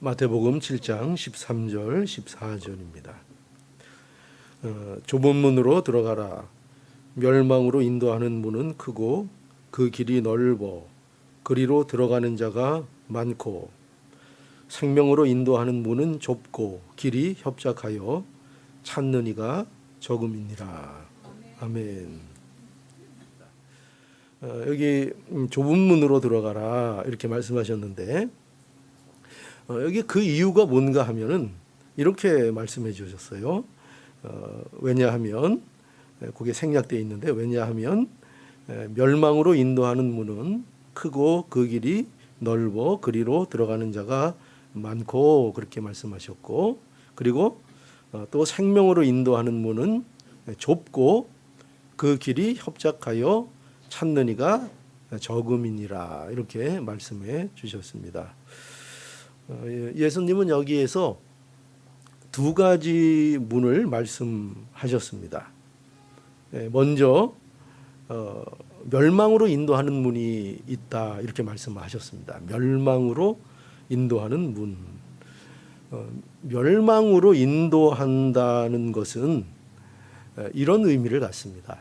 마태복음 7장 13절 14절입니다. 좁은 문으로 들어가라. 멸망으로 인도하는 문은 크고 그 길이 넓어 그리로 들어가는 자가 많고 생명으로 인도하는 문은 좁고 길이 협착하여 찾는 이가 적음이니라. 아멘. 여기 좁은 문으로 들어가라 이렇게 말씀하셨는데 여기 그 이유가 뭔가 하면은 이렇게 말씀해 주셨어요. 왜냐하면 그게 생략되어 있는데 왜냐하면 멸망으로 인도하는 문은 크고 그 길이 넓어 그리로 들어가는 자가 많고 그렇게 말씀하셨고 그리고 또 생명으로 인도하는 문은 좁고 그 길이 협착하여 찾는 이가 적음이니라 이렇게 말씀해 주셨습니다. 예수님은 여기에서 두 가지 문을 말씀하셨습니다. 먼저 멸망으로 인도하는 문이 있다 이렇게 말씀하셨습니다. 멸망으로 인도하는 문. 멸망으로 인도한다는 것은 이런 의미를 갖습니다.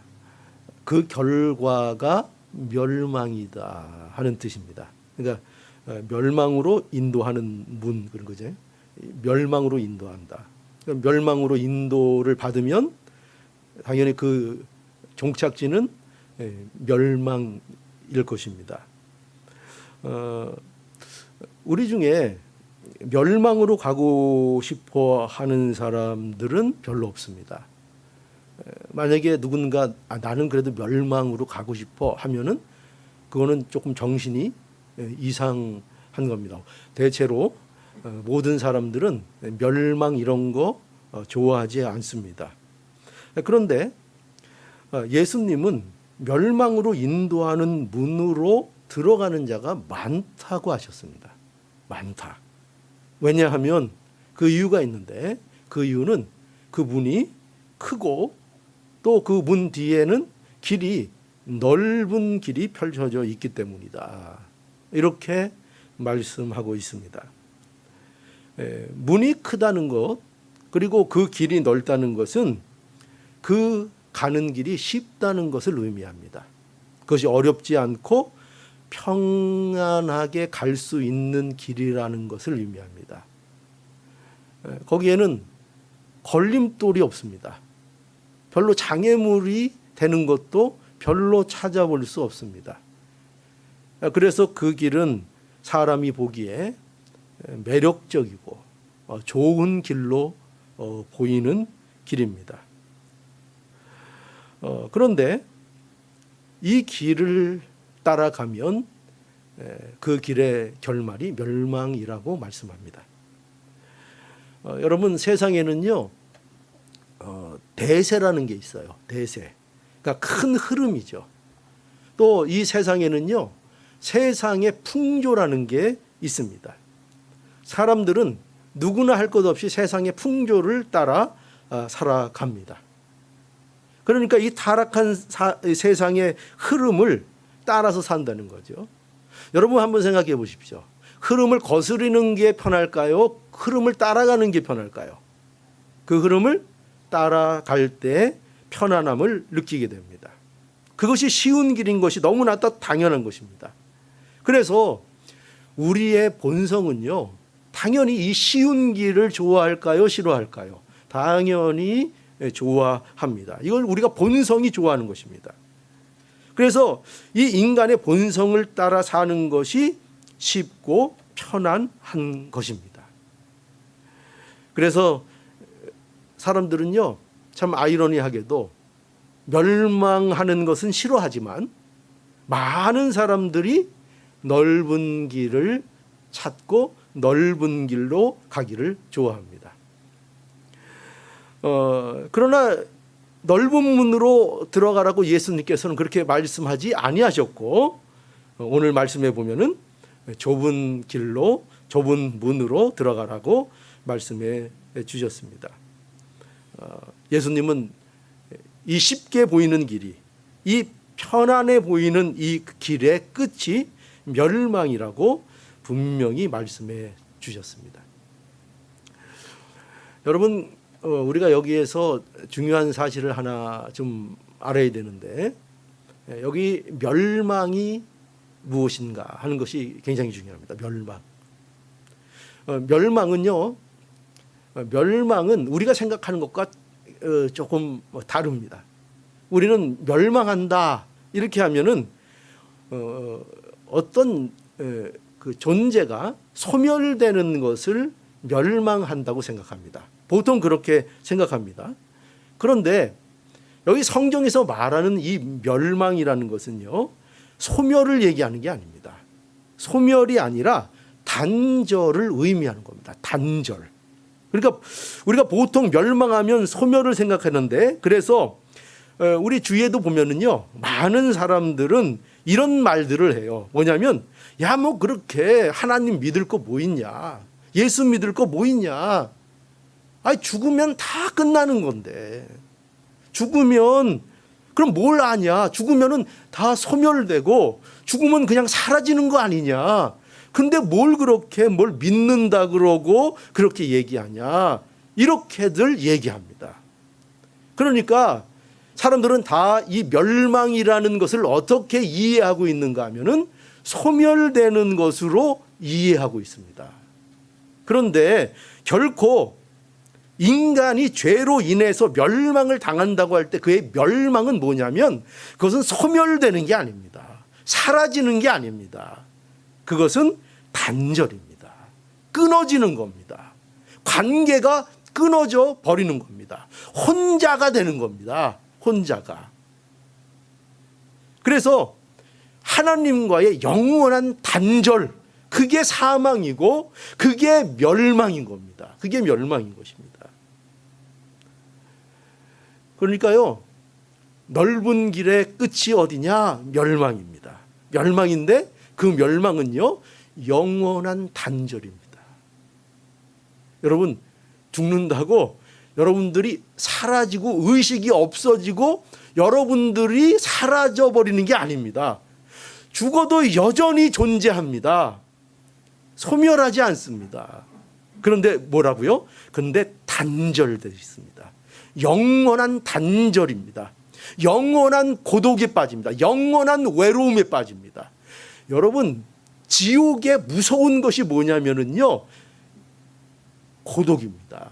그 결과가 멸망이다 하는 뜻입니다. 그러니까 멸망으로 인도하는 문 그런 거죠. 멸망으로 인도한다. 그러니까 멸망으로 인도를 받으면 당연히 그 종착지는 멸망일 것입니다. 우리 중에 멸망으로 가고 싶어 하는 사람들은 별로 없습니다. 만약에 누군가 나는 그래도 멸망으로 가고 싶어 하면은 그거는 조금 정신이 이상한 겁니다. 대체로 모든 사람들은 멸망 이런 거 좋아하지 않습니다. 그런데 예수님은 멸망으로 인도하는 문으로 들어가는 자가 많다고 하셨습니다. 많다. 왜냐하면 그 이유가 있는데 그 이유는 그 문이 크고 또 그 문 뒤에는 길이 넓은 길이 펼쳐져 있기 때문이다. 이렇게 말씀하고 있습니다. 문이 크다는 것 그리고 그 길이 넓다는 것은 그 가는 길이 쉽다는 것을 의미합니다. 그것이 어렵지 않고 평안하게 갈 수 있는 길이라는 것을 의미합니다. 거기에는 걸림돌이 없습니다. 별로 장애물이 되는 것도 별로 찾아볼 수 없습니다. 그래서 그 길은 사람이 보기에 매력적이고 좋은 길로 보이는 길입니다. 그런데 이 길을 따라가면 그 길의 결말이 멸망이라고 말씀합니다. 여러분 세상에는요 대세라는 게 있어요. 대세. 그러니까 큰 흐름이죠. 또 이 세상에는요 세상의 풍조라는 게 있습니다. 사람들은 누구나 할 것 없이 세상의 풍조를 따라 살아갑니다. 그러니까 이 타락한 세상의 흐름을 따라서 산다는 거죠. 여러분 한번 생각해 보십시오. 흐름을 거스르는 게 편할까요? 흐름을 따라가는 게 편할까요? 그 흐름을 따라갈 때 편안함을 느끼게 됩니다. 그것이 쉬운 길인 것이 너무나 당연한 것입니다. 그래서 우리의 본성은요, 당연히 이 쉬운 길을 좋아할까요? 싫어할까요? 당연히 좋아합니다. 이걸 우리가 본성이 좋아하는 것입니다. 그래서 이 인간의 본성을 따라 사는 것이 쉽고 편안한 것입니다. 그래서 사람들은요, 참 아이러니하게도 멸망하는 것은 싫어하지만 많은 사람들이 넓은 길을 찾고 넓은 길로 가기를 좋아합니다. 그러나 넓은 문으로 들어가라고 예수님께서는 그렇게 말씀하지 아니하셨고 오늘 말씀해 보면은 좁은 길로 좁은 문으로 들어가라고 말씀해 주셨습니다. 예수님은 이 쉽게 보이는 길이 이 편안해 보이는 이 길의 끝이 멸망이라고 분명히 말씀해 주셨습니다. 여러분, 우리가 여기에서 중요한 사실을 하나 좀 알아야 되는데, 여기 멸망이 무엇인가 하는 것이 굉장히 중요합니다. 멸망. 멸망은 우리가 생각하는 것과 조금 다릅니다. 우리는 멸망한다 이렇게 하면은 어떤 그 존재가 소멸되는 것을 멸망한다고 생각합니다. 보통 그렇게 생각합니다. 그런데 여기 성경에서 말하는 이 멸망이라는 것은요, 소멸을 얘기하는 게 아닙니다. 소멸이 아니라 단절을 의미하는 겁니다. 단절. 그러니까 우리가 보통 멸망하면 소멸을 생각하는데, 그래서 우리 주위에도 보면은요, 많은 사람들은 이런 말들을 해요. 뭐냐면, 야, 뭐 그렇게 하나님 믿을 거 뭐 있냐? 예수 믿을 거 뭐 있냐? 아니, 죽으면 다 끝나는 건데. 죽으면 그럼 뭘 아냐? 죽으면은 다 소멸되고 죽으면 그냥 사라지는 거 아니냐? 근데 뭘 그렇게 뭘 믿는다 그러고 그렇게 얘기하냐? 이렇게들 얘기합니다. 그러니까 사람들은 다 이 멸망이라는 것을 어떻게 이해하고 있는가 하면은 소멸되는 것으로 이해하고 있습니다. 그런데 결코 인간이 죄로 인해서 멸망을 당한다고 할 때 그의 멸망은 뭐냐면 그것은 소멸되는 게 아닙니다. 사라지는 게 아닙니다. 그것은 단절입니다. 끊어지는 겁니다. 관계가 끊어져 버리는 겁니다. 혼자가 되는 겁니다. 혼자가. 그래서 하나님과의 영원한 단절, 그게 사망이고 그게 멸망인 겁니다. 그게 멸망인 것입니다. 그러니까요, 넓은 길의 끝이 어디냐? 멸망입니다. 멸망인데 그 멸망은요, 영원한 단절입니다. 여러분, 죽는다고 여러분들이 사라지고 의식이 없어지고 여러분들이 사라져버리는 게 아닙니다. 죽어도 여전히 존재합니다. 소멸하지 않습니다. 그런데 뭐라고요? 그런데 단절되어 있습니다. 영원한 단절입니다. 영원한 고독에 빠집니다. 영원한 외로움에 빠집니다. 여러분, 지옥의 무서운 것이 뭐냐면요, 고독입니다.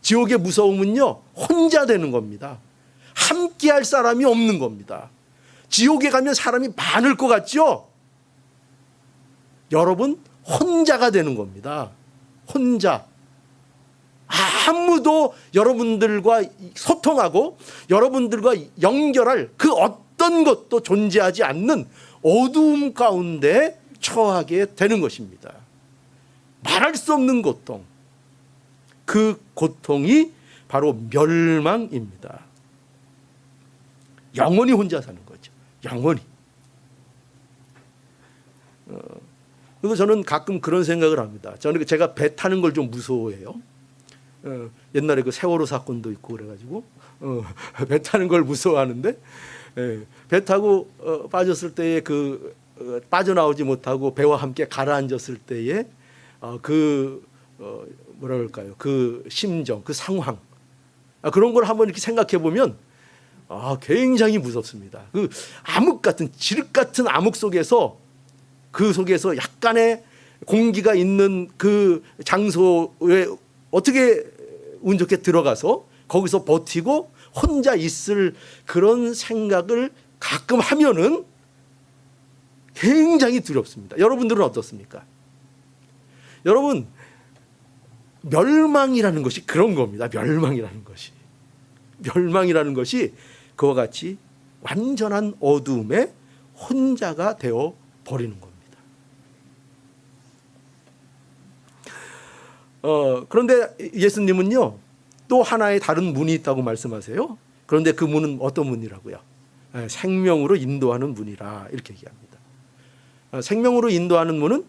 지옥의 무서움은요, 혼자 되는 겁니다. 함께 할 사람이 없는 겁니다. 지옥에 가면 사람이 많을 것 같죠? 여러분, 혼자가 되는 겁니다. 혼자. 아무도 여러분들과 소통하고 여러분들과 연결할 그 어떤 것도 존재하지 않는 어두움 가운데 처하게 되는 것입니다. 말할 수 없는 고통. 그 고통이 바로 멸망입니다. 영원히 혼자 사는 거죠. 영원히. 그래서 저는 가끔 그런 생각을 합니다. 제가 배 타는 걸 좀 무서워해요. 옛날에 그 세월호 사건도 있고 그래가지고 배 타는 걸 무서워하는데, 배 타고 빠졌을 때에 빠져나오지 못하고 배와 함께 가라앉았을 때에 뭐라 그럴까요? 그 심정, 그 상황, 그런 걸 한번 이렇게 생각해 보면 굉장히 무섭습니다. 그 암흑 같은, 지륵 같은 암흑 속에서, 그 속에서 약간의 공기가 있는 그 장소에 어떻게 운 좋게 들어가서 거기서 버티고 혼자 있을 그런 생각을 가끔 하면은 굉장히 두렵습니다. 여러분들은 어떻습니까? 여러분, 멸망이라는 것이 그런 겁니다. 멸망이라는 것이 그와 같이 완전한 어두움에 혼자가 되어 버리는 겁니다. 그런데 예수님은요, 또 하나의 다른 문이 있다고 말씀하세요. 그런데 그 문은 어떤 문이라고요? 생명으로 인도하는 문이라, 이렇게 얘기합니다. 생명으로 인도하는 문은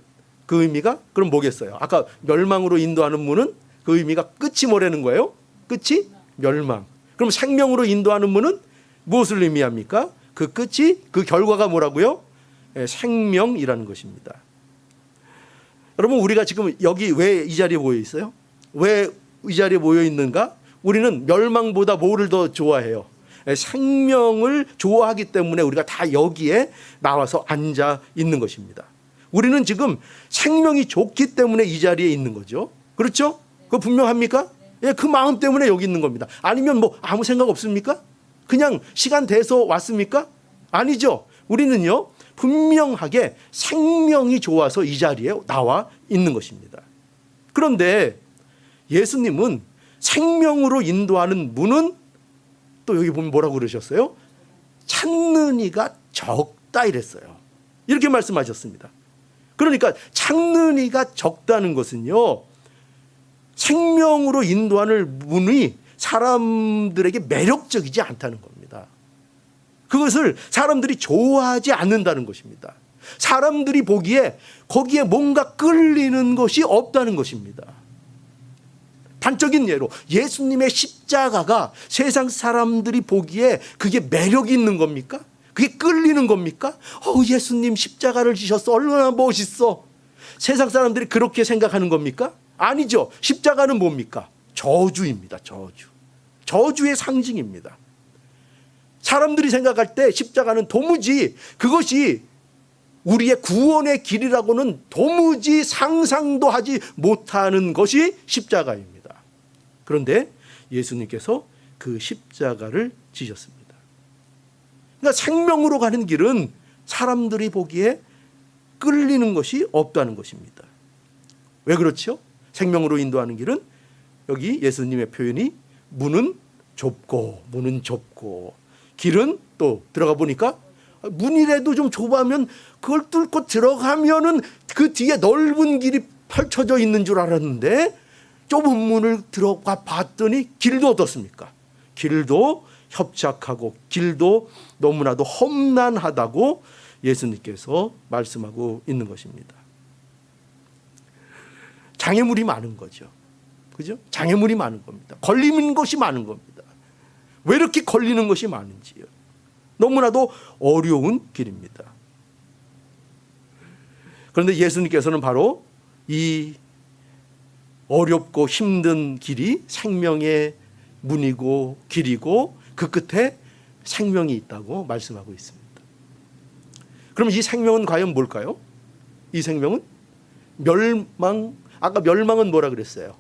그 의미가 그럼 뭐겠어요? 아까 멸망으로 인도하는 문은 그 의미가 끝이 뭐라는 거예요? 끝이 멸망. 그럼 생명으로 인도하는 문은 무엇을 의미합니까? 그 끝이, 그 결과가 뭐라고요? 생명이라는 것입니다. 여러분, 우리가 지금 여기 왜 이 자리에 모여 있어요? 왜 이 자리에 모여 있는가? 우리는 멸망보다 뭐를 더 좋아해요? 생명을 좋아하기 때문에 우리가 다 여기에 나와서 앉아 있는 것입니다. 우리는 지금 생명이 좋기 때문에 이 자리에 있는 거죠. 그렇죠? 그거 분명합니까? 예, 그 마음 때문에 여기 있는 겁니다. 아니면 뭐 아무 생각 없습니까? 그냥 시간 돼서 왔습니까? 아니죠. 우리는요, 분명하게 생명이 좋아서 이 자리에 나와 있는 것입니다. 그런데 예수님은 생명으로 인도하는 문은 또 여기 보면 뭐라고 그러셨어요? 찾는 이가 적다 이랬어요. 이렇게 말씀하셨습니다. 그러니까 찾는 이가 적다는 것은요, 생명으로 인도하는 문이 사람들에게 매력적이지 않다는 겁니다. 그것을 사람들이 좋아하지 않는다는 것입니다. 사람들이 보기에 거기에 뭔가 끌리는 것이 없다는 것입니다. 단적인 예로 예수님의 십자가가 세상 사람들이 보기에 그게 매력이 있는 겁니까? 그게 끌리는 겁니까? 예수님 십자가를 지셨어, 얼마나 멋있어. 세상 사람들이 그렇게 생각하는 겁니까? 아니죠. 십자가는 뭡니까? 저주입니다. 저주의 상징입니다. 사람들이 생각할 때 십자가는 도무지 그것이 우리의 구원의 길이라고는 도무지 상상도 하지 못하는 것이 십자가입니다. 그런데 예수님께서 그 십자가를 지셨습니다. 그러니까 생명으로 가는 길은 사람들이 보기에 끌리는 것이 없다는 것입니다. 왜 그렇죠? 생명으로 인도하는 길은 여기 예수님의 표현이 문은 좁고 길은 또 들어가 보니까 문이라도 좀 좁으면 그걸 뚫고 들어가면은 그 뒤에 넓은 길이 펼쳐져 있는 줄 알았는데 좁은 문을 들어가 봤더니 길도 어떻습니까? 길도 협착하고 길도 너무나도 험난하다고 예수님께서 말씀하고 있는 것입니다. 장애물이 많은 거죠. 그죠? 장애물이 많은 겁니다. 걸리는 것이 많은 겁니다. 왜 이렇게 걸리는 것이 많은지요. 너무나도 어려운 길입니다. 그런데 예수님께서는 바로 이 어렵고 힘든 길이 생명의 문이고 길이고 그 끝에 생명이 있다고 말씀하고 있습니다. 그럼 이 생명은 과연 뭘까요? 이 생명은 아까 멸망은 뭐라 그랬어요?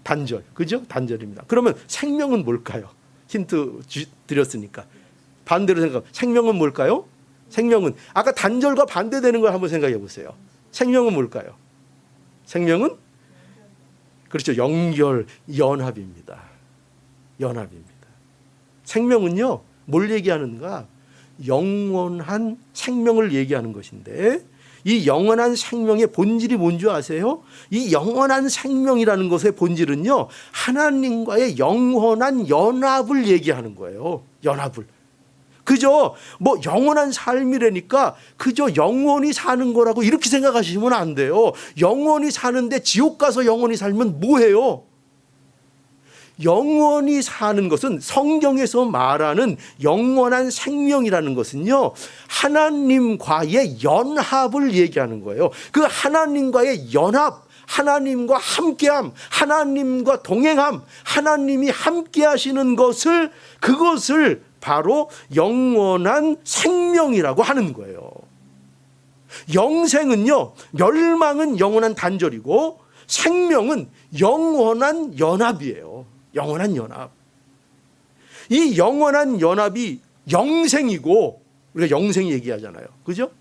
단절, 그죠? 단절입니다. 그러면 생명은 뭘까요? 힌트 드렸으니까 반대로 생각. 생명은 뭘까요? 생명은 아까 단절과 반대되는 걸 한번 생각해 보세요. 생명은 뭘까요? 생명은 그렇죠. 연결, 연합입니다. 생명은요, 뭘 얘기하는가? 영원한 생명을 얘기하는 것인데 이 영원한 생명의 본질이 뭔지 아세요? 이 영원한 생명이라는 것의 본질은요, 하나님과의 영원한 연합을 얘기하는 거예요. 연합을. 그저 뭐 영원한 삶이라니까 그저 영원히 사는 거라고 이렇게 생각하시면 안 돼요. 영원히 사는데 지옥 가서 영원히 살면 뭐해요? 영원히 사는 것은 성경에서 말하는 영원한 생명이라는 것은요, 하나님과의 연합을 얘기하는 거예요. 그 하나님과의 연합, 하나님과 함께함, 하나님과 동행함, 하나님이 함께 하시는 그것을 바로 영원한 생명이라고 하는 거예요. 영생은요, 멸망은 영원한 단절이고 생명은 영원한 연합이에요. 영원한 연합. 이 영원한 연합이 영생이고, 우리가 영생 얘기하잖아요. 그죠?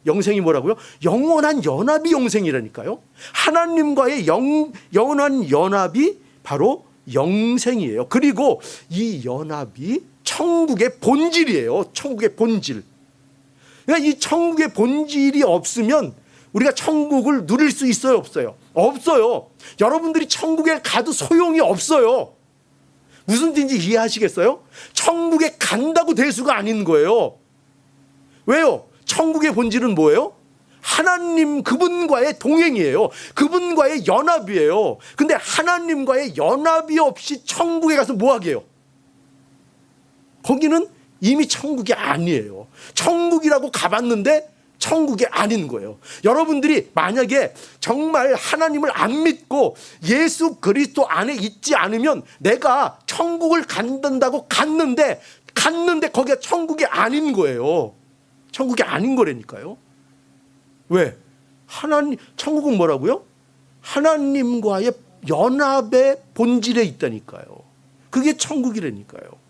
영생이 뭐라고요? 영원한 연합이 영생이라니까요. 하나님과의 영원한 연합이 바로 영생이에요. 그리고 이 연합이 천국의 본질이에요. 천국의 본질. 그러니까 이 천국의 본질이 없으면 우리가 천국을 누릴 수 있어요, 없어요? 없어요. 여러분들이 천국에 가도 소용이 없어요. 무슨 뜻인지 이해하시겠어요? 천국에 간다고 대수가 아닌 거예요. 왜요? 천국의 본질은 뭐예요? 하나님 그분과의 동행이에요. 그분과의 연합이에요. 근데 하나님과의 연합이 없이 천국에 가서 뭐 하게요? 거기는 이미 천국이 아니에요. 천국이라고 가봤는데 천국이 아닌 거예요. 여러분들이 만약에 정말 하나님을 안 믿고 예수 그리스도 안에 있지 않으면 내가 천국을 간다고 갔는데 거기가 천국이 아닌 거예요. 천국이 아닌 거라니까요. 왜? 천국은 뭐라고요? 하나님과의 연합의 본질에 있다니까요. 그게 천국이라니까요.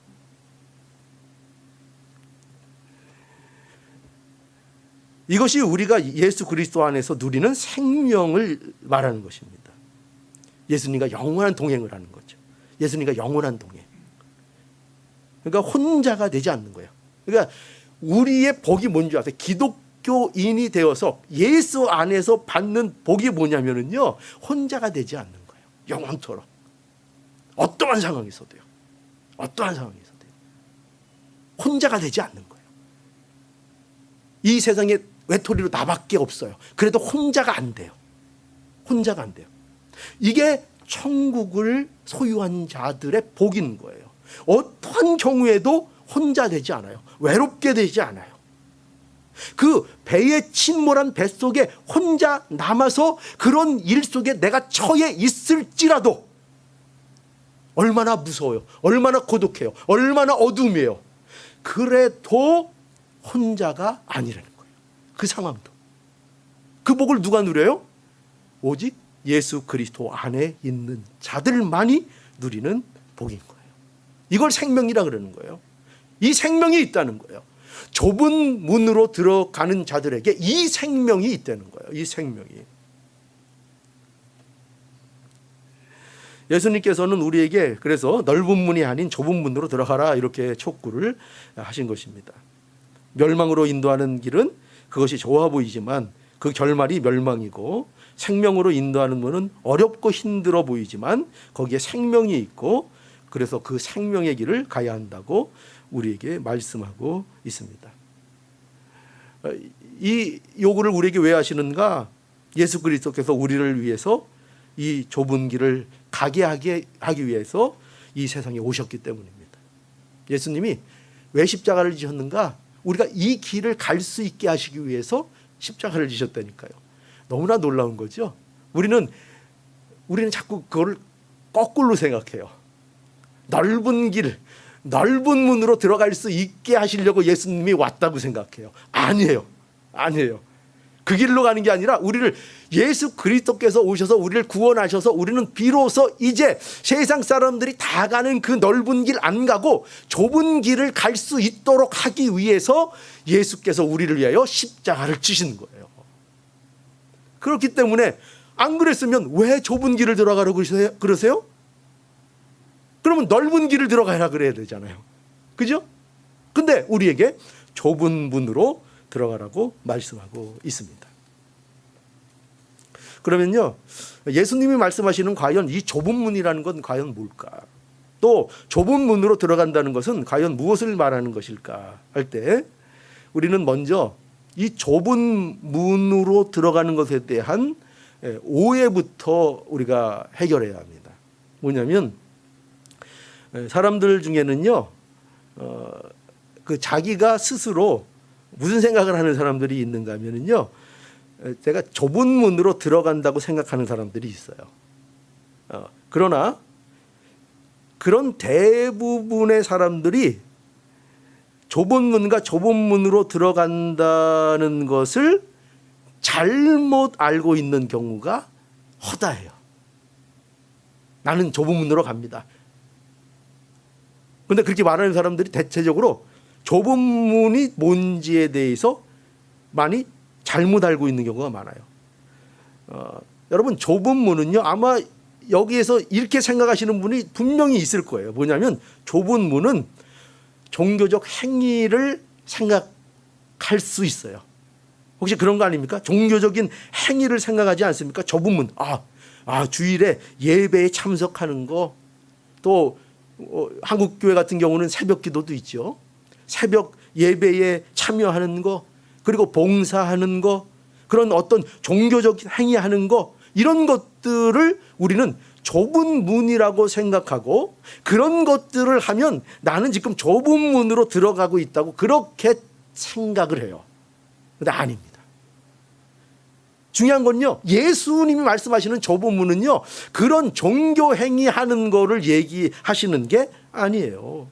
이것이 우리가 예수 그리스도 안에서 누리는 생명을 말하는 것입니다. 예수님과 영원한 동행을 하는 거죠. 예수님과 영원한 동행. 그러니까 혼자가 되지 않는 거예요. 그러니까 우리의 복이 뭔지 아세요? 기독교인이 되어서 예수 안에서 받는 복이 뭐냐면요, 혼자가 되지 않는 거예요. 영원토록. 어떠한 상황에서도요. 혼자가 되지 않는 거예요. 이 세상에 외톨이로 나밖에 없어요. 그래도 혼자가 안 돼요. 이게 천국을 소유한 자들의 복인 거예요. 어떠한 경우에도 혼자 되지 않아요. 외롭게 되지 않아요. 그 배에 침몰한 뱃속에 혼자 남아서 그런 일 속에 내가 처해 있을지라도 얼마나 무서워요. 얼마나 고독해요. 얼마나 어둠이에요. 그래도 혼자가 아니라는 거예요. 그 상황도. 그 복을 누가 누려요? 오직 예수 그리스도 안에 있는 자들만이 누리는 복인 거예요. 이걸 생명이라 그러는 거예요. 이 생명이 있다는 거예요. 좁은 문으로 들어가는 자들에게 이 생명이 있다는 거예요. 이 생명이. 예수님께서는 우리에게 그래서 넓은 문이 아닌 좁은 문으로 들어가라 이렇게 촉구를 하신 것입니다. 멸망으로 인도하는 길은 그것이 좋아 보이지만 그 결말이 멸망이고, 생명으로 인도하는 문은 어렵고 힘들어 보이지만 거기에 생명이 있고, 그래서 그 생명의 길을 가야 한다고 우리에게 말씀하고 있습니다. 이 요구를 우리에게 왜 하시는가? 예수 그리스도께서 우리를 위해서 이 좁은 길을 가게 하기 위해서 이 세상에 오셨기 때문입니다. 예수님이 왜 십자가를 지셨는가? 우리가 이 길을 갈 수 있게 하시기 위해서 십자가를 지셨다니까요. 너무나 놀라운 거죠. 우리는 자꾸 그걸 거꾸로 생각해요. 넓은 길, 넓은 문으로 들어갈 수 있게 하시려고 예수님이 왔다고 생각해요. 아니에요. 그 길로 가는 게 아니라 우리를 예수 그리스도께서 오셔서 우리를 구원하셔서 우리는 비로소 이제 세상 사람들이 다 가는 그 넓은 길 안 가고 좁은 길을 갈 수 있도록 하기 위해서 예수께서 우리를 위하여 십자가를 지신 거예요. 그렇기 때문에 안 그랬으면 왜 좁은 길을 들어가라고 그러세요? 그러면 넓은 길을 들어가라 그래야 되잖아요. 그죠? 근데 우리에게 좁은 문으로 들어가라고 말씀하고 있습니다. 그러면요, 예수님이 말씀하시는 과연 이 좁은 문이라는 건 과연 뭘까? 또 좁은 문으로 들어간다는 것은 과연 무엇을 말하는 것일까 할 때 우리는 먼저 이 좁은 문으로 들어가는 것에 대한 오해부터 우리가 해결해야 합니다. 뭐냐면 사람들 중에는요, 그 자기가 스스로 무슨 생각을 하는 사람들이 있는가 하면요, 내가 좁은 문으로 들어간다고 생각하는 사람들이 있어요. 그러나 그런 대부분의 사람들이 좁은 문과 좁은 문으로 들어간다는 것을 잘못 알고 있는 경우가 허다해요. 나는 좁은 문으로 갑니다. 그런데 그렇게 말하는 사람들이 대체적으로 좁은 문이 뭔지에 대해서 많이 잘못 알고 있는 경우가 많아요. 여러분, 좁은 문은요, 아마 여기에서 이렇게 생각하시는 분이 분명히 있을 거예요. 뭐냐면 좁은 문은 종교적 행위를 생각할 수 있어요. 혹시 그런 거 아닙니까? 종교적인 행위를 생각하지 않습니까? 좁은 문. 주일에 예배에 참석하는 거, 또 한국교회 같은 경우는 새벽 기도도 있죠. 새벽 예배에 참여하는 거, 그리고 봉사하는 거, 그런 어떤 종교적 행위하는 거, 이런 것들을 우리는 좁은 문이라고 생각하고, 그런 것들을 하면 나는 지금 좁은 문으로 들어가고 있다고 그렇게 생각을 해요. 그런데 아닙니다. 중요한 건요, 예수님이 말씀하시는 조부문은요, 그런 종교 행위하는 거를 얘기하시는 게 아니에요.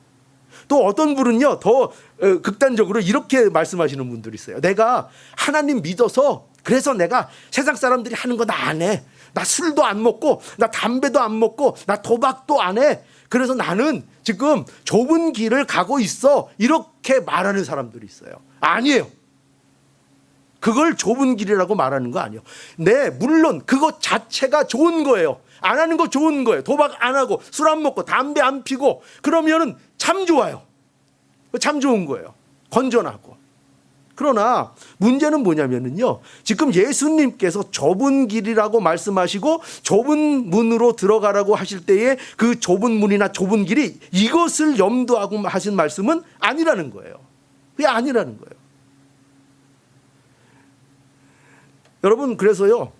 또 어떤 분은요, 더 극단적으로 이렇게 말씀하시는 분들이 있어요. 내가 하나님 믿어서 그래서 내가 세상 사람들이 하는 거 나 안 해. 나 술도 안 먹고, 나 담배도 안 먹고, 나 도박도 안 해. 그래서 나는 지금 좁은 길을 가고 있어. 이렇게 말하는 사람들이 있어요. 아니에요. 그걸 좁은 길이라고 말하는 거 아니에요. 네, 물론 그것 자체가 좋은 거예요. 안 하는 거 좋은 거예요. 도박 안 하고, 술 안 먹고, 담배 안 피고, 그러면은 참 좋아요. 참 좋은 거예요. 건전하고. 그러나 문제는 뭐냐면요, 지금 예수님께서 좁은 길이라고 말씀하시고 좁은 문으로 들어가라고 하실 때에 그 좁은 문이나 좁은 길이 이것을 염두하고 하신 말씀은 아니라는 거예요. 그게 아니라는 거예요. 여러분, 그래서요,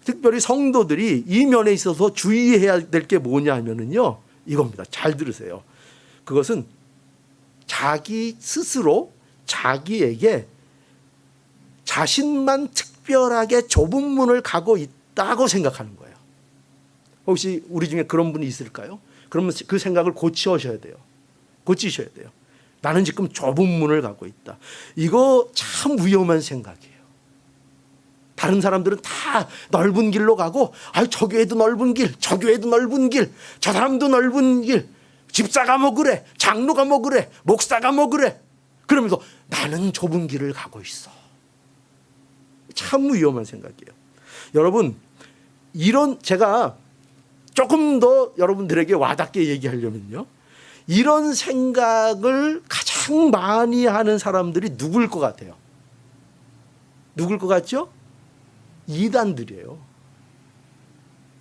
특별히 성도들이 이 면에 있어서 주의해야 될 게 뭐냐 하면은요, 이겁니다. 잘 들으세요. 그것은 자기 스스로 자기에게 자신만 특별하게 좁은 문을 가고 있다고 생각하는 거예요. 혹시 우리 중에 그런 분이 있을까요? 그러면 그 생각을 고치셔야 돼요. 고치셔야 돼요. 나는 지금 좁은 문을 가고 있다. 이거 참 위험한 생각이에요. 다른 사람들은 다 넓은 길로 가고, 저 교회도 넓은 길, 저 교회도 넓은 길, 저 사람도 넓은 길, 집사가 뭐 그래, 장로가 뭐 그래, 목사가 뭐 그래, 그러면서 나는 좁은 길을 가고 있어. 참 위험한 생각이에요. 여러분, 이런, 제가 조금 더 여러분들에게 와닿게 얘기하려면요, 이런 생각을 가장 많이 하는 사람들이 누굴 것 같아요? 누굴 것 같죠? 이단들이에요.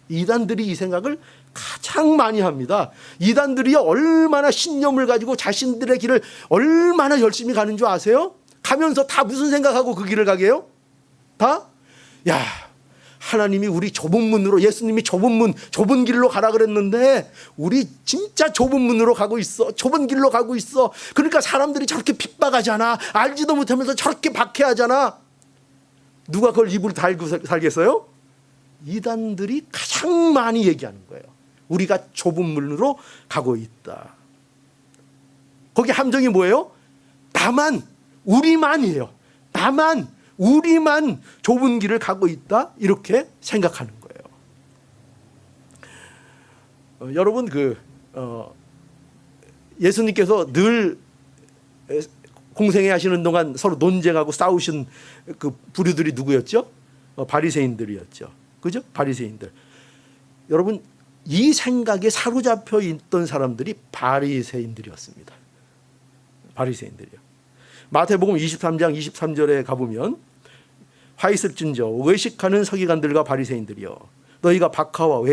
이단들이 이 생각을 가장 많이 합니다. 이단들이 얼마나 신념을 가지고 자신들의 길을 얼마나 열심히 가는 줄 아세요? 가면서 다 무슨 생각하고 그 길을 가게 해요? 다? 야, 하나님이 우리 좁은 문으로, 예수님이 좁은 문, 좁은 길로 가라 그랬는데 우리 진짜 좁은 문으로 가고 있어. 좁은 길로 가고 있어. 그러니까 사람들이 저렇게 핍박하잖아. 알지도 못하면서 저렇게 박해하잖아. 누가 그걸 입을 달고 살겠어요? 이단들이 가장 많이 얘기하는 거예요. 우리가 좁은 문으로 가고 있다. 거기 함정이 뭐예요? 나만, 우리만이에요. 나만, 우리만 좁은 길을 가고 있다, 이렇게 생각하는 거예요. 여러분, 예수님께서 늘 공생애 하시는 동안 서로 논쟁하고 싸우신 그 부류들이 누구였죠? 바리새인들이었죠. 그죠? 바리새인들. 여러분, 이 생각에 사로잡혀 있던 사람들이 바리새인들이었습니다. 바리새인들이요. 마태복음 23장 23절에 가보면, 화 있을진저 외식하는 서기관들과 바리새인들이여, 너희가 박하와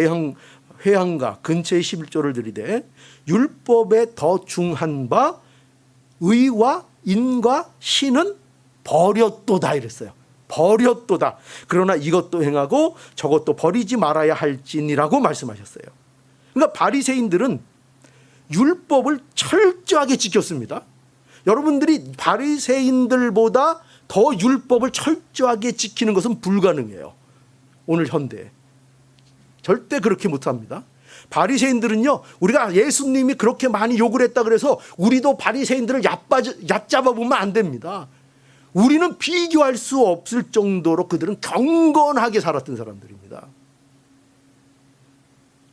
회향과 근처의 11조를 들이되 율법에 더 중한 바 의와 인과 신은 버렸도다, 이랬어요. 버렸도다. 그러나 이것도 행하고 저것도 버리지 말아야 할지니라고 말씀하셨어요. 그러니까 바리새인들은 율법을 철저하게 지켰습니다. 여러분들이 바리새인들보다 더 율법을 철저하게 지키는 것은 불가능해요. 오늘 현대에. 절대 그렇게 못합니다. 바리새인들은요, 우리가 예수님이 그렇게 많이 욕을 했다 그래서 우리도 바리새인들을 얕잡아 보면 안 됩니다. 우리는 비교할 수 없을 정도로 그들은 경건하게 살았던 사람들입니다.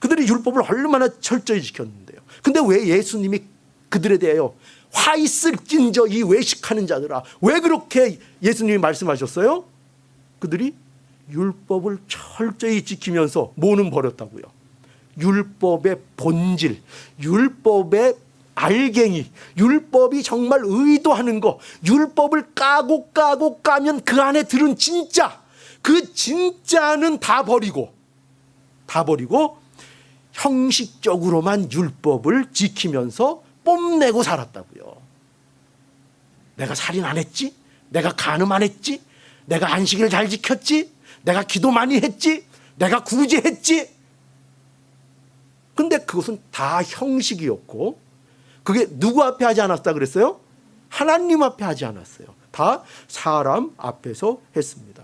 그들이 율법을 얼마나 철저히 지켰는데요. 근데 왜 예수님이 그들에 대하여 화 있을진저 이 외식하는 자들아, 왜 그렇게 예수님이 말씀하셨어요? 그들이 율법을 철저히 지키면서 뭐는 버렸다고요? 율법의 본질, 율법의 알갱이, 율법이 정말 의도하는 거, 율법을 까고 까면 그 안에 들은 진짜, 그 진짜는 다 버리고 형식적으로만 율법을 지키면서 뽐내고 살았다고요. 내가 살인 안 했지? 내가 간음 안 했지? 내가 안식일 잘 지켰지? 내가 기도 많이 했지? 내가 구제했지? 근데 그것은 다 형식이었고, 그게 누구 앞에 하지 않았다 그랬어요? 하나님 앞에 하지 않았어요. 다 사람 앞에서 했습니다.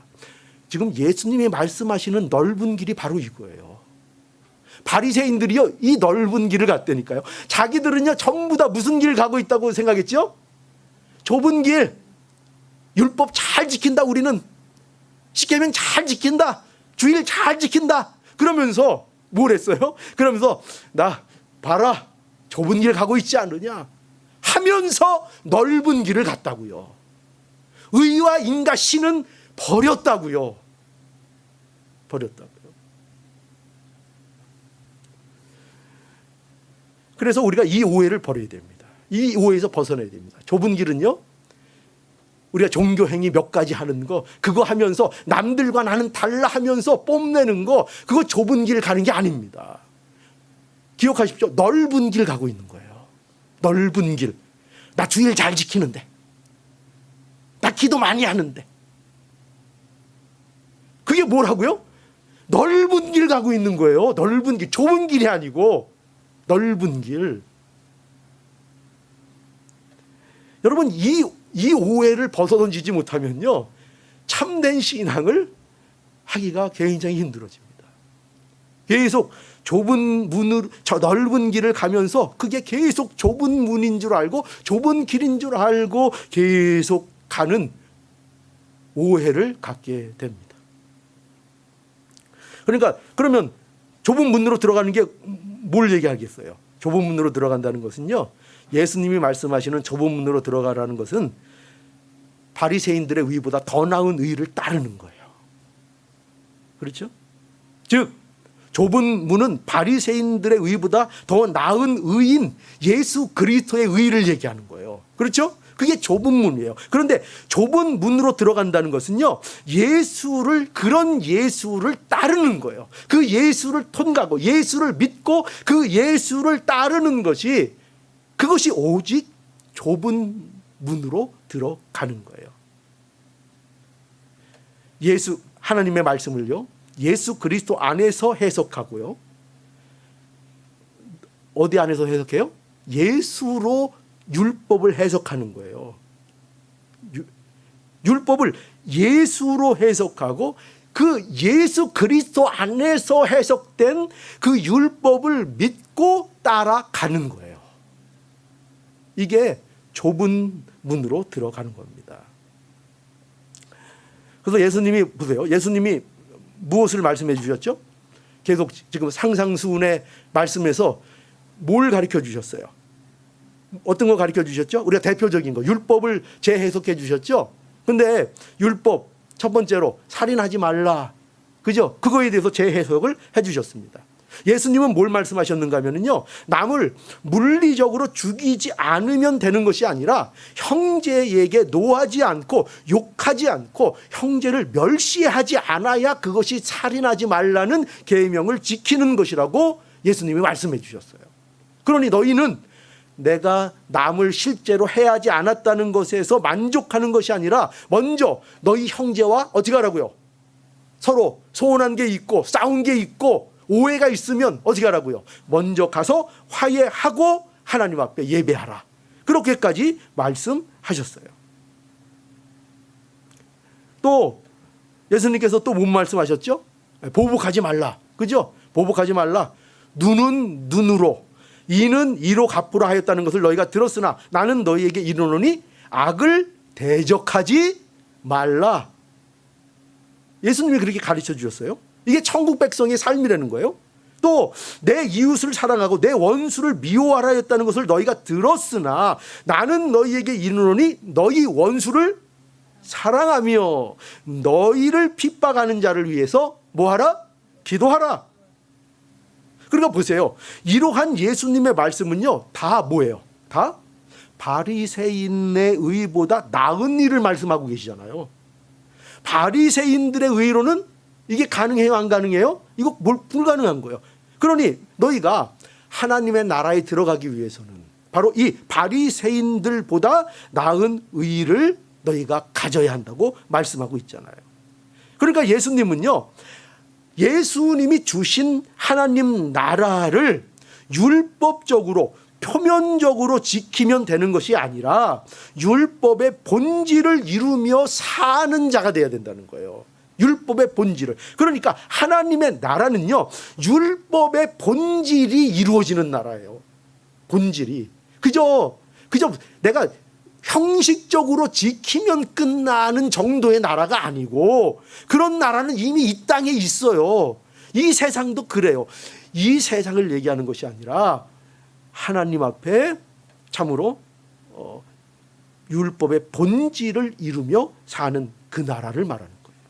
지금 예수님이 말씀하시는 넓은 길이 바로 이거예요. 바리새인들이요, 이 넓은 길을 갔다니까요. 자기들은요, 전부 다 무슨 길 가고 있다고 생각했죠? 좁은 길, 율법 잘 지킨다, 우리는 십계명 잘 지킨다, 주일 잘 지킨다, 그러면서 뭘 했어요? 그러면서 나 봐라, 좁은 길 가고 있지 않느냐 하면서 넓은 길을 갔다고요. 의와 인과 신은 버렸다고요. 버렸다고요. 그래서 우리가 이 오해를 버려야 됩니다. 이 오해에서 벗어나야 됩니다. 좁은 길은요, 우리가 종교 행위 몇 가지 하는 거, 그거 하면서 남들과 나는 달라 하면서 뽐내는 거, 그거 좁은 길 가는 게 아닙니다. 기억하십시오. 넓은 길 가고 있는 거예요. 넓은 길. 나 주일 잘 지키는데, 나 기도 많이 하는데, 그게 뭐라고요? 넓은 길 가고 있는 거예요. 넓은 길. 좁은 길이 아니고 넓은 길. 여러분, 이 오해를 벗어던지지 못하면요, 참된 신앙을 하기가 굉장히 힘들어집니다. 계속 좁은 문으로, 저 넓은 길을 가면서 그게 계속 좁은 문인 줄 알고 좁은 길인 줄 알고 계속 가는 오해를 갖게 됩니다. 그러니까 그러면 좁은 문으로 들어가는 게 뭘 얘기하겠어요? 좁은 문으로 들어간다는 것은요, 예수님이 말씀하시는 좁은 문으로 들어가라는 것은 바리새인들의 의보다 더 나은 의를 따르는 거예요. 그렇죠? 즉 좁은 문은 바리새인들의 의보다 더 나은 의인 예수 그리스도의 의를 얘기하는 거예요. 그렇죠? 그게 좁은 문이에요. 그런데 좁은 문으로 들어간다는 것은요, 그런 예수를 따르는 거예요. 그 예수를 통과하고 예수를 믿고 그 예수를 따르는 것이, 그것이 오직 좁은 문으로 들어가는 거예요. 하나님의 말씀을요, 예수 그리스도 안에서 해석하고요. 어디 안에서 해석해요? 예수로 율법을 해석하는 거예요. 율법을 예수로 해석하고 그 예수 그리스도 안에서 해석된 그 율법을 믿고 따라가는 거예요. 이게 좁은 문으로 들어가는 겁니다. 그래서 예수님이 보세요. 예수님이 무엇을 말씀해 주셨죠? 계속 지금 상상수훈의 말씀에서 뭘 가르쳐 주셨어요? 어떤 거 가르쳐 주셨죠? 우리가 대표적인 거, 율법을 재해석해 주셨죠? 근데 율법 첫 번째로 살인하지 말라, 그죠? 그거에 대해서 재해석을 해 주셨습니다. 예수님은 뭘 말씀하셨는가 하면요, 남을 물리적으로 죽이지 않으면 되는 것이 아니라 형제에게 노하지 않고 욕하지 않고 형제를 멸시하지 않아야 그것이 살인하지 말라는 계명을 지키는 것이라고 예수님이 말씀해 주셨어요. 그러니 너희는 내가 남을 실제로 해하지 않았다는 것에서 만족하는 것이 아니라 먼저 너희 형제와 어떻게 하라고요? 서로 소원한 게 있고 싸운 게 있고 오해가 있으면 어떻게 하라고요? 먼저 가서 화해하고 하나님 앞에 예배하라. 그렇게까지 말씀하셨어요. 또 예수님께서 또 뭔 말씀하셨죠? 보복하지 말라. 그죠? 보복하지 말라. 눈은 눈으로, 이는 이로 갚으라 하였다는 것을 너희가 들었으나 나는 너희에게 이르노니 악을 대적하지 말라. 예수님이 그렇게 가르쳐 주셨어요. 이게 천국 백성의 삶이라는 거예요. 또 내 이웃을 사랑하고 내 원수를 미워하라 했다는 것을 너희가 들었으나 나는 너희에게 이르노니 너희 원수를 사랑하며 너희를 핍박하는 자를 위해서 뭐하라? 기도하라. 그러니까 보세요. 이러한 예수님의 말씀은요, 다 뭐예요? 다 바리새인의 의보다 나은 일을 말씀하고 계시잖아요. 바리새인들의 의로는 이게 가능해요, 안 가능해요? 이거 불가능한 거예요. 그러니 너희가 하나님의 나라에 들어가기 위해서는 바로 이 바리새인들보다 나은 의를 너희가 가져야 한다고 말씀하고 있잖아요. 그러니까 예수님은요, 예수님이 주신 하나님 나라를 율법적으로 표면적으로 지키면 되는 것이 아니라 율법의 본질을 이루며 사는 자가 되어야 된다는 거예요. 율법의 본질을. 그러니까 하나님의 나라는요, 율법의 본질이 이루어지는 나라예요. 본질이. 그저 내가 형식적으로 지키면 끝나는 정도의 나라가 아니고, 그런 나라는 이미 이 땅에 있어요. 이 세상도 그래요. 이 세상을 얘기하는 것이 아니라 하나님 앞에 참으로 율법의 본질을 이루며 사는 그 나라를 말하는 거예요.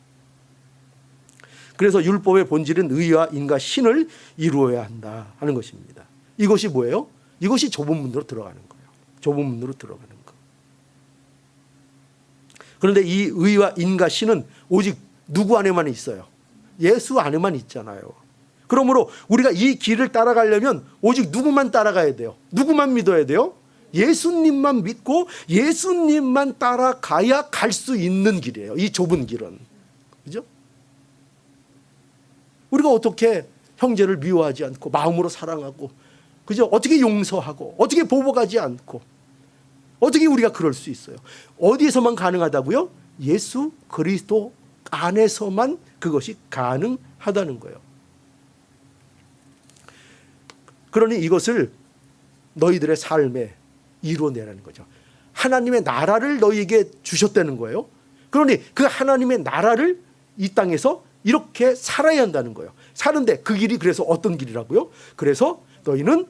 그래서 율법의 본질은 의와 인과 신을 이루어야 한다 하는 것입니다. 이것이 뭐예요? 이것이 좁은 문으로 들어가는 거예요. 좁은 문으로 들어가는 거. 그런데 이 의와 인과 신은 오직 누구 안에만 있어요? 예수 안에만 있잖아요. 그러므로 우리가 이 길을 따라가려면 오직 누구만 따라가야 돼요? 누구만 믿어야 돼요? 예수님만 믿고 예수님만 따라가야 갈 수 있는 길이에요. 이 좁은 길은. 그죠? 우리가 어떻게 형제를 미워하지 않고 마음으로 사랑하고, 그죠? 어떻게 용서하고, 어떻게 보복하지 않고, 어떻게 우리가 그럴 수 있어요? 어디에서만 가능하다고요? 예수 그리스도 안에서만 그것이 가능하다는 거예요. 그러니 이것을 너희들의 삶에 이루어내라는 거죠. 하나님의 나라를 너희에게 주셨다는 거예요. 그러니 그 하나님의 나라를 이 땅에서 이렇게 살아야 한다는 거예요. 사는데 그 길이 그래서 어떤 길이라고요? 그래서 너희는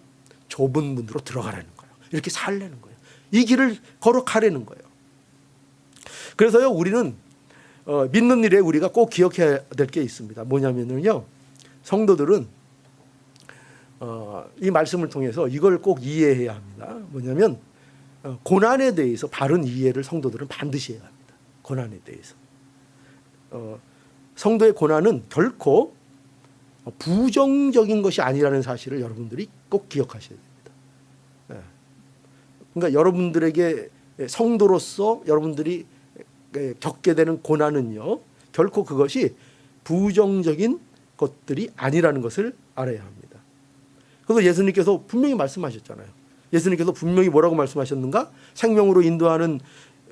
좁은 문으로 들어가라는 거예요. 이렇게 살라는 거예요. 이 길을 걸어가라는 거예요. 그래서요, 우리는 믿는 일에 우리가 꼭 기억해야 될 게 있습니다. 뭐냐면요, 성도들은 이 말씀을 통해서 이걸 꼭 이해해야 합니다. 뭐냐면 고난에 대해서 바른 이해를 성도들은 반드시 해야 합니다. 고난에 대해서. 성도의 고난은 결코 부정적인 것이 아니라는 사실을 여러분들이 꼭 기억하셔야 됩니다. 그러니까 여러분들에게 성도로서 여러분들이 겪게 되는 고난은요, 결코 그것이 부정적인 것들이 아니라는 것을 알아야 합니다. 그래서 예수님께서 분명히 말씀하셨잖아요. 예수님께서 분명히 뭐라고 말씀하셨는가? 생명으로 인도하는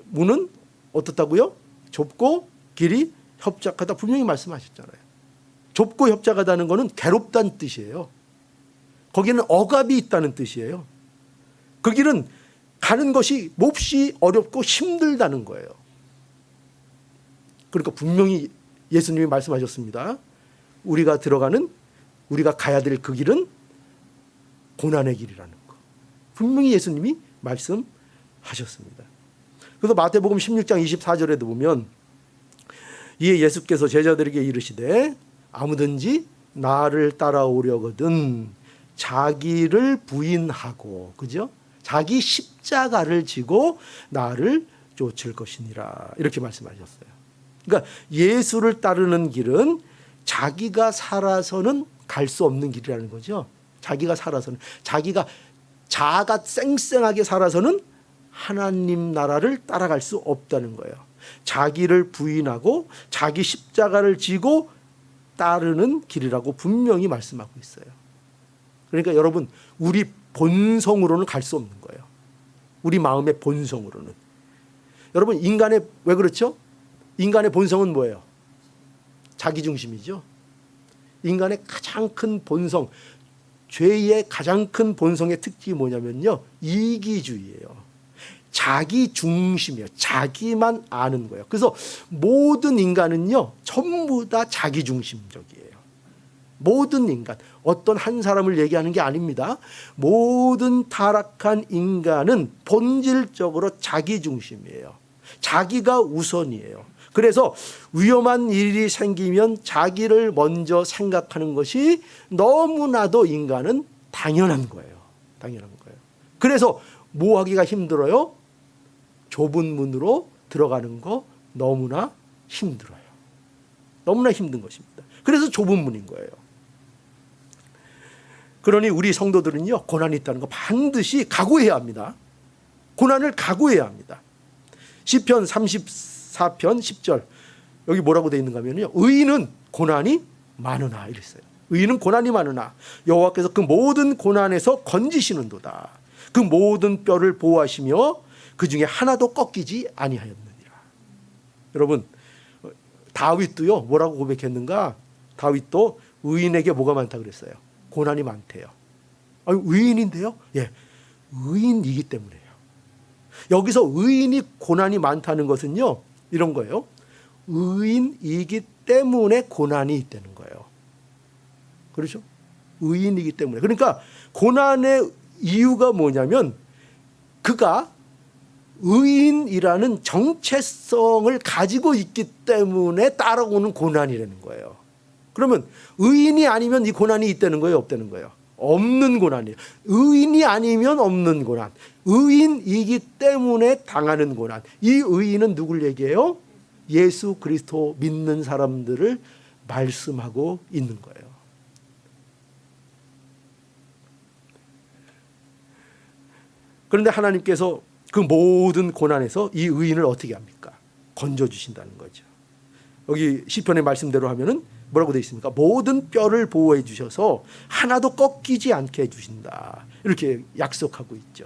문은 어떻다고요? 좁고 길이 협착하다, 분명히 말씀하셨잖아요. 좁고 협착하다는 것은 괴롭다는 뜻이에요. 거기는 억압이 있다는 뜻이에요. 그 길은 가는 것이 몹시 어렵고 힘들다는 거예요. 그러니까 분명히 예수님이 말씀하셨습니다. 우리가 가야 될 그 길은 고난의 길이라는 거. 분명히 예수님이 말씀하셨습니다. 그래서 마태복음 16장 24절에도 보면, 이에 예수께서 제자들에게 이르시되 아무든지 나를 따라오려거든 자기를 부인하고, 그죠? 자기 십자가를 지고 나를 쫓을 것이니라, 이렇게 말씀하셨어요. 그러니까 예수를 따르는 길은 자기가 살아서는 갈 수 없는 길이라는 거죠. 자기가 살아서는, 자아가 쌩쌩하게 살아서는 하나님 나라를 따라갈 수 없다는 거예요. 자기를 부인하고 자기 십자가를 지고 따르는 길이라고 분명히 말씀하고 있어요. 그러니까 여러분, 우리 본성으로는 갈 수 없는 거예요. 우리 마음의 본성으로는. 여러분, 왜 그렇죠? 인간의 본성은 뭐예요? 자기중심이죠. 인간의 가장 큰 본성, 죄의 가장 큰 본성의 특징이 뭐냐면요, 이기주의예요. 자기중심이에요. 자기만 아는 거예요. 그래서 모든 인간은요, 전부 다 자기중심적이에요. 모든 인간, 어떤 한 사람을 얘기하는 게 아닙니다. 모든 타락한 인간은 본질적으로 자기중심이에요. 자기가 우선이에요. 그래서 위험한 일이 생기면 자기를 먼저 생각하는 것이 너무나도 인간은 당연한 거예요. 당연한 거예요. 그래서 뭐 하기가 힘들어요? 좁은 문으로 들어가는 거 너무나 힘들어요. 너무나 힘든 것입니다. 그래서 좁은 문인 거예요. 그러니 우리 성도들은요, 고난이 있다는 거 반드시 각오해야 합니다. 고난을 각오해야 합니다. 시편 34편 10절, 여기 뭐라고 되어 있는가 하면요, 의인은 고난이 많으나 이랬어요. 의인은 고난이 많으나 여호와께서 그 모든 고난에서 건지시는도다. 그 모든 뼈를 보호하시며 그 중에 하나도 꺾이지 아니하였느니라. 여러분, 다윗도요, 뭐라고 고백했는가? 다윗도 의인에게 뭐가 많다 그랬어요? 고난이 많대요. 아니, 의인인데요? 예, 의인이기 때문에요. 여기서 의인이 고난이 많다는 것은요, 이런 거예요. 의인이기 때문에 고난이 있다는 거예요. 그렇죠? 의인이기 때문에. 그러니까 고난의 이유가 뭐냐면 그가 의인이라는 정체성을 가지고 있기 때문에 따라오는 고난이라는 거예요. 그러면 의인이 아니면 이 고난이 있다는 거예요, 없다는 거예요? 없는 고난이에요. 의인이 아니면 없는 고난. 의인이기 때문에 당하는 고난. 이 의인은 누굴 얘기해요? 예수 그리스도 믿는 사람들을 말씀하고 있는 거예요. 그런데 하나님께서 그 모든 고난에서 이 의인을 어떻게 합니까? 건져주신다는 거죠. 여기 시편의 말씀대로 하면은 뭐라고 되어 있습니까? 모든 뼈를 보호해 주셔서 하나도 꺾이지 않게 해주신다. 이렇게 약속하고 있죠.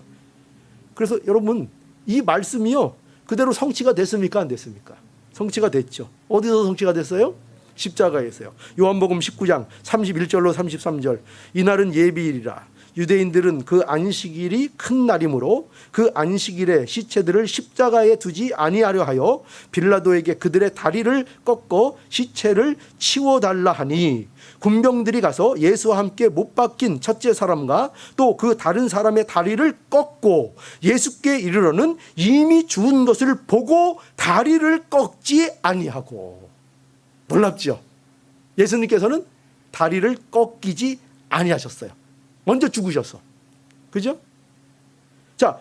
그래서 여러분, 이 말씀이요, 그대로 성취가 됐습니까? 안 됐습니까? 성취가 됐죠. 어디서 성취가 됐어요? 십자가에서요. 요한복음 19장 31절로 33절. 이날은 예비일이라. 유대인들은 그 안식일이 큰 날이므로 그 안식일에 시체들을 십자가에 두지 아니하려 하여 빌라도에게 그들의 다리를 꺾어 시체를 치워달라 하니, 군병들이 가서 예수와 함께 못 박힌 첫째 사람과 또 그 다른 사람의 다리를 꺾고 예수께 이르러는 이미 죽은 것을 보고 다리를 꺾지 아니하고. 놀랍죠? 예수님께서는 다리를 꺾이지 아니하셨어요. 먼저 죽으셨어. 그죠? 자,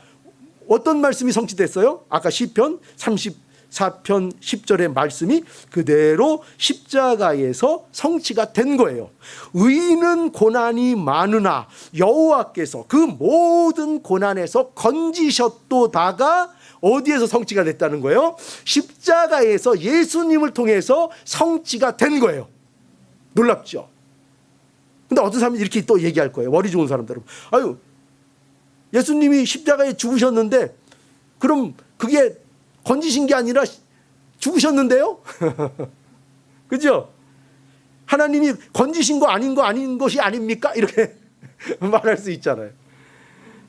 어떤 말씀이 성취됐어요? 아까 시편 34편 10절의 말씀이 그대로 십자가에서 성취가 된 거예요. 의인은 고난이 많으나 여호와께서 그 모든 고난에서 건지셨도다가 어디에서 성취가 됐다는 거예요? 십자가에서 예수님을 통해서 성취가 된 거예요. 놀랍죠? 근데 어떤 사람이 이렇게 또 얘기할 거예요. 머리 좋은 사람들은. 아유, 예수님이 십자가에 죽으셨는데 그럼 그게 건지신 게 아니라 죽으셨는데요? 그죠? 하나님이 건지신 거 아닌 것이 아닙니까? 이렇게 말할 수 있잖아요.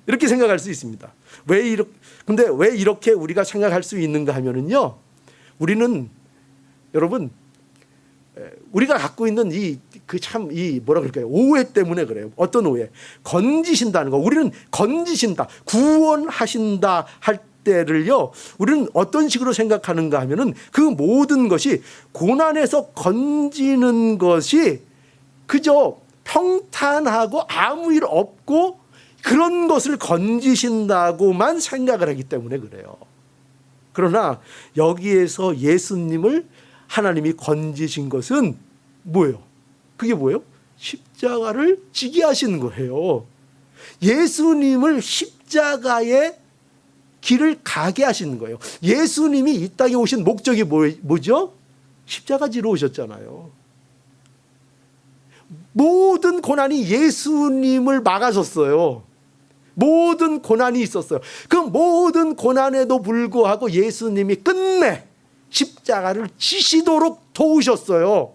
이렇게 생각할 수 있습니다. 근데 왜 이렇게 우리가 생각할 수 있는가 하면은요, 우리는 여러분, 우리가 갖고 있는 뭐라 그럴까요? 오해 때문에 그래요. 어떤 오해? 건지신다는 거. 우리는 건지신다, 구원하신다 할 때를요, 우리는 어떤 식으로 생각하는가 하면은 그 모든 것이 고난에서 건지는 것이 그저 평탄하고 아무 일 없고 그런 것을 건지신다고만 생각을 하기 때문에 그래요. 그러나 여기에서 예수님을 하나님이 건지신 것은 뭐예요? 그게 뭐예요? 십자가를 지게 하신 거예요. 예수님을 십자가의 길을 가게 하신 거예요. 예수님이 이 땅에 오신 목적이 뭐죠? 십자가 지러 오셨잖아요. 모든 고난이 예수님을 막아섰어요. 모든 고난이 있었어요. 그 모든 고난에도 불구하고 예수님이 끝내 십자가를 지시도록 도우셨어요.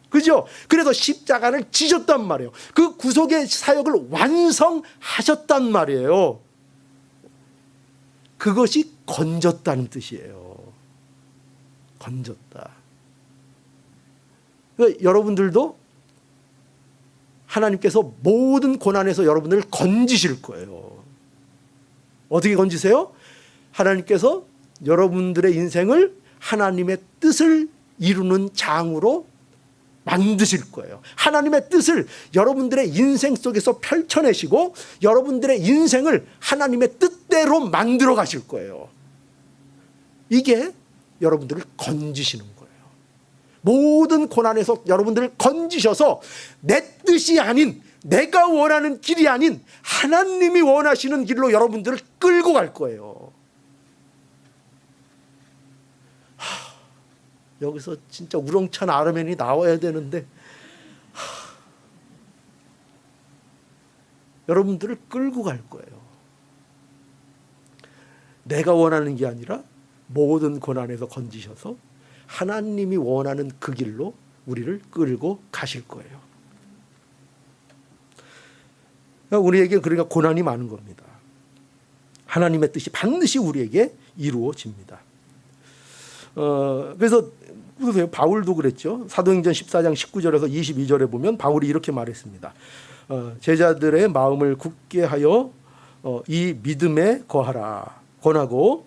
그죠? 그래서 십자가를 지셨단 말이에요. 그 구속의 사역을 완성하셨단 말이에요. 그것이 건졌다는 뜻이에요. 건졌다. 그러니까 여러분들도 하나님께서 모든 고난에서 여러분들을 건지실 거예요. 어떻게 건지세요? 하나님께서 여러분들의 인생을 하나님의 뜻을 이루는 장으로 만드실 거예요. 하나님의 뜻을 여러분들의 인생 속에서 펼쳐내시고 여러분들의 인생을 하나님의 뜻대로 만들어 가실 거예요. 이게 여러분들을 건지시는 거예요. 모든 고난에서 여러분들을 건지셔서 내 뜻이 아닌, 내가 원하는 길이 아닌 하나님이 원하시는 길로 여러분들을 끌고 갈 거예요. 여기서 진짜 우렁찬 아멘이 나와야 되는데 여러분들을 끌고 갈 거예요. 내가 원하는 게 아니라 모든 고난에서 건지셔서 하나님이 원하는 그 길로 우리를 끌고 가실 거예요. 우리에게 그러니까 고난이 많은 겁니다. 하나님의 뜻이 반드시 우리에게 이루어집니다. 그래서 보세요. 바울도 그랬죠. 사도행전 14장 19절에서 22절에 보면 바울이 이렇게 말했습니다. 제자들의 마음을 굳게 하여 이 믿음에 거하라. 권하고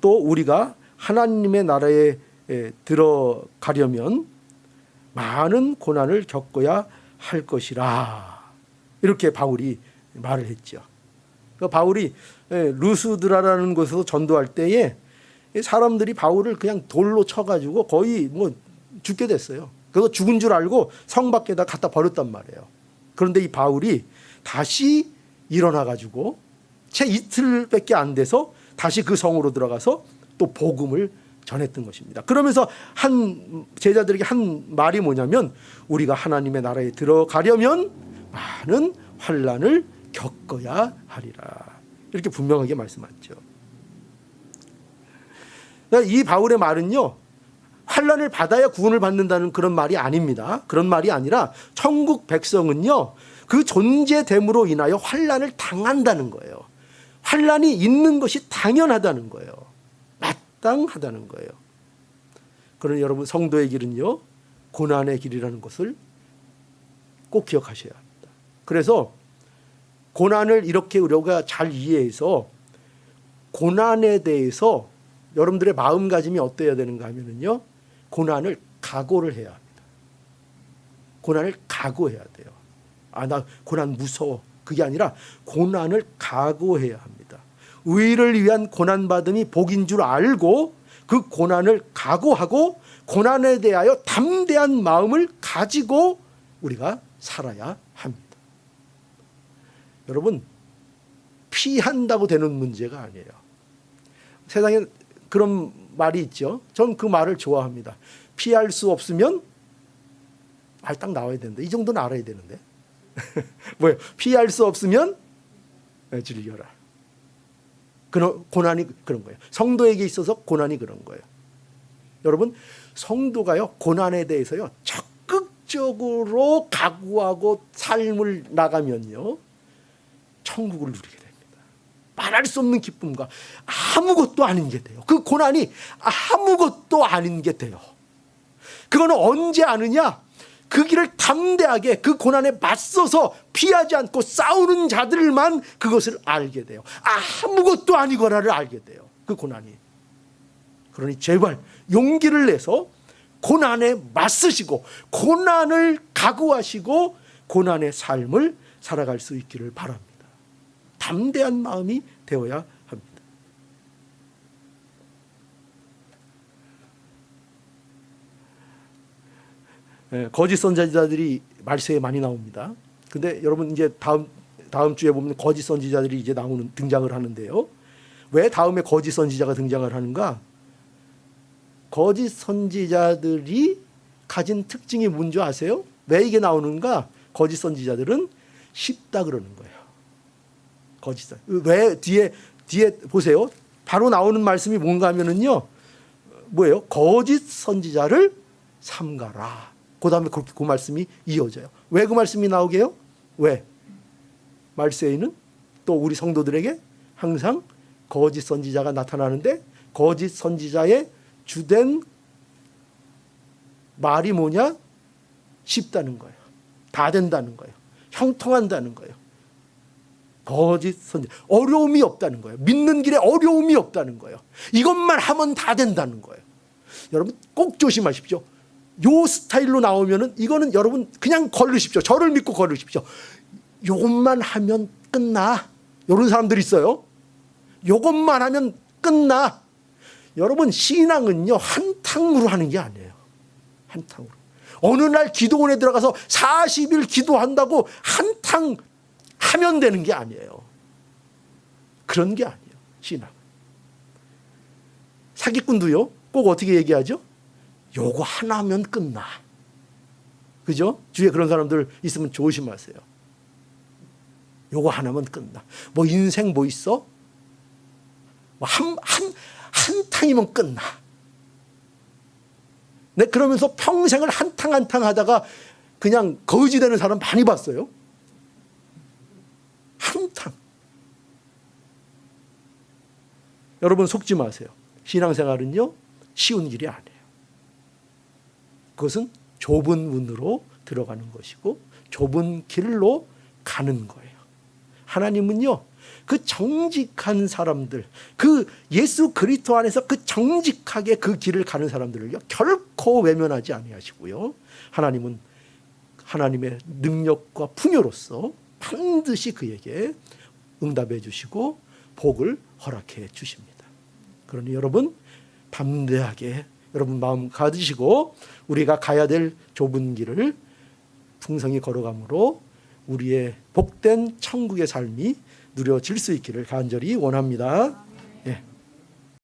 또 우리가 하나님의 나라에 들어가려면 많은 고난을 겪어야 할 것이라. 이렇게 바울이 말을 했죠. 그러니까 바울이 루스드라라는 곳에서 전도할 때에 사람들이 바울을 그냥 돌로 쳐가지고 거의 뭐 죽게 됐어요. 그래서 죽은 줄 알고 성 밖에다 갖다 버렸단 말이에요. 그런데 이 바울이 다시 일어나가지고 채 이틀밖에 안 돼서 다시 그 성으로 들어가서 또 복음을 전했던 것입니다. 그러면서 한 제자들에게 한 말이 뭐냐면 우리가 하나님의 나라에 들어가려면 많은 환난을 겪어야 하리라. 이렇게 분명하게 말씀하죠. 이 바울의 말은요, 환난을 받아야 구원을 받는다는 그런 말이 아닙니다. 그런 말이 아니라 천국 백성은요, 그 존재됨으로 인하여 환난을 당한다는 거예요. 환난이 있는 것이 당연하다는 거예요. 마땅하다는 거예요. 그러나 여러분, 성도의 길은요, 고난의 길이라는 것을 꼭 기억하셔야 합니다. 그래서 고난을 이렇게 우리가 잘 이해해서 고난에 대해서 여러분들의 마음가짐이 어때야 되는가 하면은요, 고난을 각오를 해야 합니다. 고난을 각오해야 돼요. 나 고난 무서워. 그게 아니라 고난을 각오해야 합니다. 의를 위한 고난받음이 복인 줄 알고 그 고난을 각오하고 고난에 대하여 담대한 마음을 가지고 우리가 살아야 합니다. 여러분, 피한다고 되는 문제가 아니에요. 세상에 그런 말이 있죠. 전 그 말을 좋아합니다. 피할 수 없으면 딱 나와야 되는데, 이 정도는 알아야 되는데. 뭐예요? 피할 수 없으면 즐겨라. 고난이 그런 거예요. 성도에게 있어서 고난이 그런 거예요. 여러분, 성도가요, 고난에 대해서요, 적극적으로 각오하고 삶을 나가면요, 천국을 누리게 됩니다. 말할 수 없는 기쁨과 아무것도 아닌 게 돼요. 그 고난이 아무것도 아닌 게 돼요. 그거는 언제 아느냐? 그 길을 담대하게 그 고난에 맞서서 피하지 않고 싸우는 자들만 그것을 알게 돼요. 아무것도 아니거라를 알게 돼요. 그 고난이. 그러니 제발 용기를 내서 고난에 맞서시고 고난을 각오하시고 고난의 삶을 살아갈 수 있기를 바랍니다. 담대한 마음이 되어야 합니다. 거짓 선지자들이 말세에 많이 나옵니다. 근데 여러분, 이제 다음 주에 보면 거짓 선지자들이 이제 등장을 하는데요. 왜 다음에 거짓 선지자가 등장을 하는가? 거짓 선지자들이 가진 특징이 뭔지 아세요? 왜 이게 나오는가? 거짓 선지자들은 쉽다 그러는 거예요. 거짓 선. 왜 뒤에 보세요. 바로 나오는 말씀이 뭔가 하면은요, 뭐예요? 거짓 선지자를 삼가라. 그 다음에 그 말씀이 이어져요. 왜 그 말씀이 나오게요? 왜? 말세에는 또 우리 성도들에게 항상 거짓 선지자가 나타나는데 거짓 선지자의 주된 말이 뭐냐? 쉽다는 거예요. 다 된다는 거예요. 형통한다는 거예요. 거짓 선지자. 어려움이 없다는 거예요. 믿는 길에 어려움이 없다는 거예요. 이것만 하면 다 된다는 거예요. 여러분 꼭 조심하십시오. 요 스타일로 나오면은 이거는 여러분 그냥 걸으십시오. 저를 믿고 걸으십시오. 요것만 하면 끝나. 이런 사람들이 있어요. 요것만 하면 끝나. 여러분 신앙은요 한탕으로 하는 게 아니에요. 한탕으로. 어느 날 기도원에 들어가서 40일 기도한다고 한탕 하면 되는 게 아니에요. 그런 게 아니에요. 신앙. 사기꾼도요 꼭 어떻게 얘기하죠? 요거 하나 하면 끝나. 그죠? 주위에 그런 사람들 있으면 조심하세요. 요거 하나면 끝나. 뭐 인생 뭐 있어? 뭐 한 탕이면 끝나. 네, 그러면서 평생을 한탕 한탕 하다가 그냥 거지 되는 사람 많이 봤어요. 한탕. 여러분 속지 마세요. 신앙생활은요 쉬운 길이 아니에요. 그것은 좁은 문으로 들어가는 것이고 좁은 길로 가는 거예요. 하나님은요 그 정직한 사람들, 그 예수 그리스도 안에서 그 정직하게 그 길을 가는 사람들을요 결코 외면하지 아니하시고요. 하나님은 하나님의 능력과 풍요로서 반드시 그에게 응답해 주시고 복을 허락해 주십니다. 그러니 여러분 담대하게 여러분 마음 가지시고 우리가 가야 될 좁은 길을 풍성히 걸어감으로 우리의 복된 천국의 삶이 누려질 수 있기를 간절히 원합니다. 예.